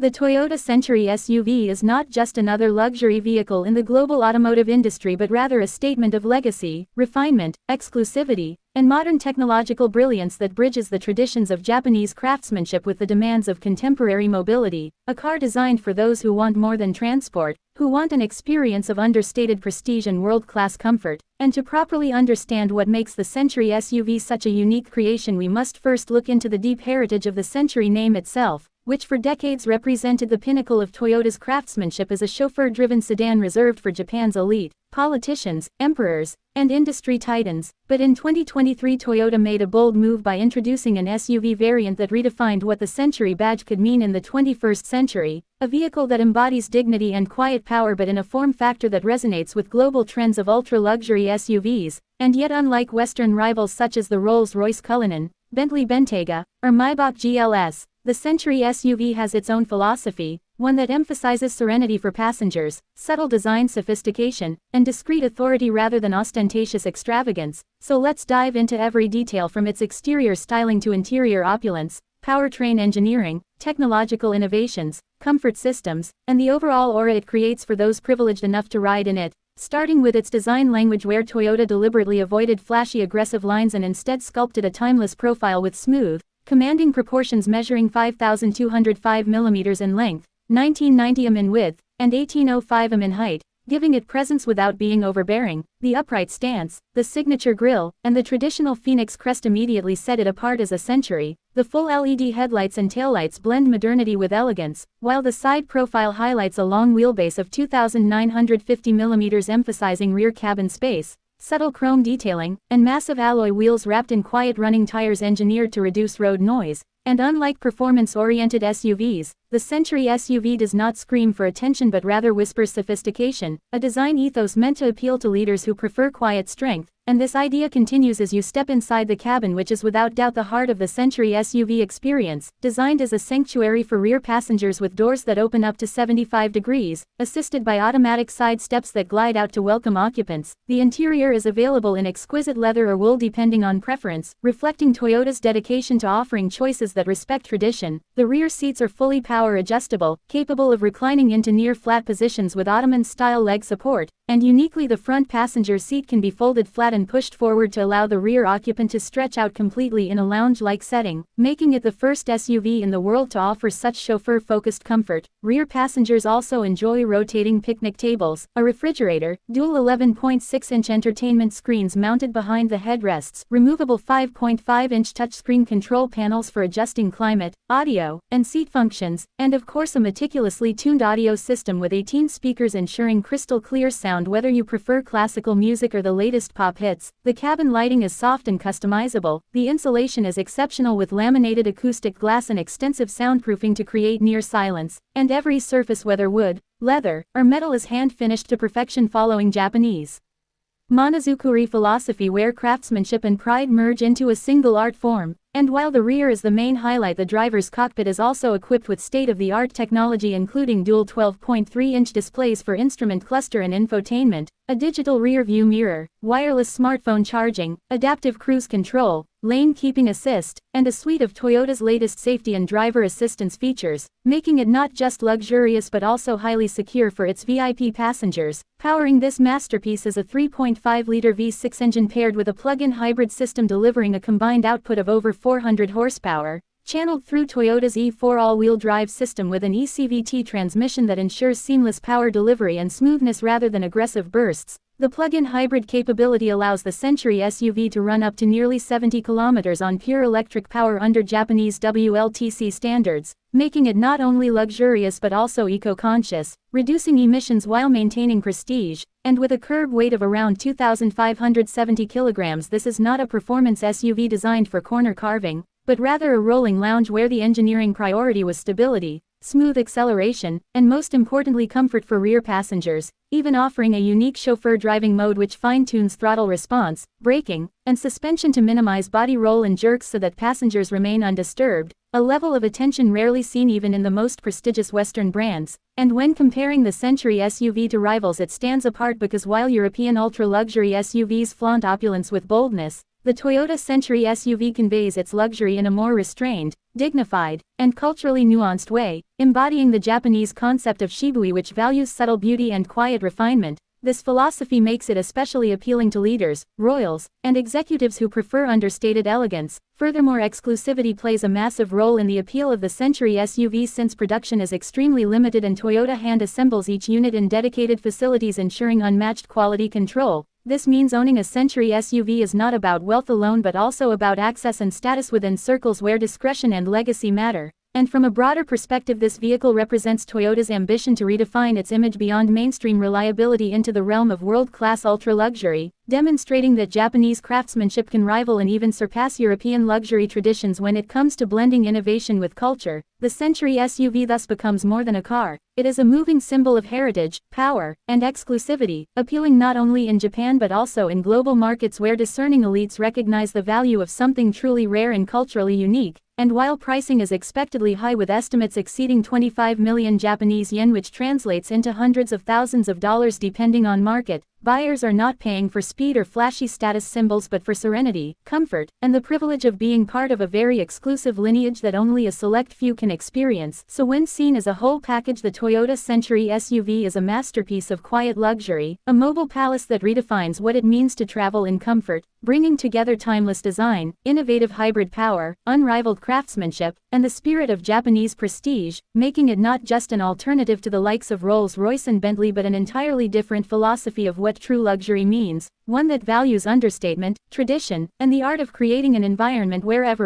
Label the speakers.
Speaker 1: The Toyota Century SUV is not just another luxury vehicle in the global automotive industry but rather a statement of legacy, refinement, exclusivity, and modern technological brilliance that bridges the traditions of Japanese craftsmanship with the demands of contemporary mobility, a car designed for those who want more than transport, who want an experience of understated prestige and world-class comfort. And to properly understand what makes the Century SUV such a unique creation, we must first look into the deep heritage of the Century name itself, which for decades represented the pinnacle of Toyota's craftsmanship as a chauffeur-driven sedan reserved for Japan's elite, politicians, emperors, and industry titans. But in 2023 Toyota made a bold move by introducing an SUV variant that redefined what the Century badge could mean in the 21st century, a vehicle that embodies dignity and quiet power but in a form factor that resonates with global trends of ultra-luxury SUVs, and yet unlike Western rivals such as the Rolls-Royce Cullinan, Bentley Bentayga, or Maybach GLS, the Century SUV has its own philosophy, one that emphasizes serenity for passengers, subtle design sophistication, and discreet authority rather than ostentatious extravagance. So let's dive into every detail from its exterior styling to interior opulence, powertrain engineering, technological innovations, comfort systems, and the overall aura it creates for those privileged enough to ride in it. Starting with its design language, where Toyota deliberately avoided flashy aggressive lines and instead sculpted a timeless profile with smooth, commanding proportions measuring 5,205 mm in length, 1990 mm in width, and 1805 mm in height, giving it presence without being overbearing. The upright stance, the signature grille, and the traditional phoenix crest immediately set it apart as a Century. The full LED headlights and taillights blend modernity with elegance, while the side profile highlights a long wheelbase of 2,950 mm emphasizing rear cabin space, subtle chrome detailing, and massive alloy wheels wrapped in quiet running tires engineered to reduce road noise. And unlike performance-oriented SUVs, the Century SUV does not scream for attention but rather whispers sophistication, a design ethos meant to appeal to leaders who prefer quiet strength. And this idea continues as you step inside the cabin, which is without doubt the heart of the Century SUV experience. Designed as a sanctuary for rear passengers with doors that open up to 75 degrees, assisted by automatic side steps that glide out to welcome occupants, the interior is available in exquisite leather or wool depending on preference, reflecting Toyota's dedication to offering choices that respect tradition. The rear seats are fully power adjustable, capable of reclining into near flat positions with Ottoman-style leg support, and uniquely the front passenger seat can be folded flat and pushed forward to allow the rear occupant to stretch out completely in a lounge-like setting, making it the first SUV in the world to offer such chauffeur-focused comfort. Rear passengers also enjoy rotating picnic tables, a refrigerator, dual 11.6-inch entertainment screens mounted behind the headrests, removable 5.5-inch touchscreen control panels for adjusting climate, audio, and seat functions, and of course a meticulously tuned audio system with 18 speakers ensuring crystal clear sound whether you prefer classical music or the latest pop hits. The cabin lighting is soft and customizable. The insulation is exceptional with laminated acoustic glass and extensive soundproofing to create near silence, and every surface, whether wood, leather, or metal, is hand-finished to perfection following Japanese Monozukuri philosophy, where craftsmanship and pride merge into a single art form. And while the rear is the main highlight, the driver's cockpit is also equipped with state-of-the-art technology including dual 12.3-inch displays for instrument cluster and infotainment, a digital rear-view mirror, wireless smartphone charging, adaptive cruise control, lane keeping assist, and a suite of Toyota's latest safety and driver assistance features, making it not just luxurious but also highly secure for its VIP passengers. Powering this masterpiece is a 3.5-liter V6 engine paired with a plug-in hybrid system delivering a combined output of over 400 horsepower, channeled through Toyota's E4 all-wheel drive system with an ECVT transmission that ensures seamless power delivery and smoothness rather than aggressive bursts. The plug-in hybrid capability allows the Century SUV to run up to nearly 70 kilometers on pure electric power under Japanese WLTC standards, making it not only luxurious but also eco-conscious, reducing emissions while maintaining prestige. And with a curb weight of around 2,570 kilograms, this is not a performance SUV designed for corner carving, but rather a rolling lounge where the engineering priority was stability, smooth acceleration, and most importantly comfort for rear passengers, even offering a unique chauffeur driving mode which fine-tunes throttle response, braking, and suspension to minimize body roll and jerks so that passengers remain undisturbed, a level of attention rarely seen even in the most prestigious Western brands. And when comparing the Century SUV to rivals, it stands apart because while European ultra-luxury SUVs flaunt opulence with boldness, The Toyota Century SUV conveys its luxury in a more restrained, dignified, and culturally nuanced way, embodying the Japanese concept of shibui, which values subtle beauty and quiet refinement. This philosophy makes it especially appealing to leaders, royals, and executives who prefer understated elegance. Furthermore, exclusivity plays a massive role in the appeal of the Century SUV since production is extremely limited and Toyota hand assembles each unit in dedicated facilities, ensuring unmatched quality control. This means owning a Century SUV is not about wealth alone but also about access and status within circles where discretion and legacy matter. And from a broader perspective, this vehicle represents Toyota's ambition to redefine its image beyond mainstream reliability into the realm of world-class ultra-luxury, demonstrating that Japanese craftsmanship can rival and even surpass European luxury traditions when it comes to blending innovation with culture. The Century SUV thus becomes more than a car. It is a moving symbol of heritage, power, and exclusivity, appealing not only in Japan but also in global markets where discerning elites recognize the value of something truly rare and culturally unique. And while pricing is expectedly high with estimates exceeding 25 million Japanese yen, which translates into hundreds of thousands of dollars depending on market, buyers are not paying for speed or flashy status symbols but for serenity, comfort, and the privilege of being part of a very exclusive lineage that only a select few can experience. So when seen as a whole package, the Toyota Century SUV is a masterpiece of quiet luxury, a mobile palace that redefines what it means to travel in comfort, bringing together timeless design, innovative hybrid power, unrivaled craftsmanship, and the spirit of Japanese prestige, making it not just an alternative to the likes of Rolls-Royce and Bentley but an entirely different philosophy of what true luxury means, one that values understatement, tradition, and the art of creating an environment wherever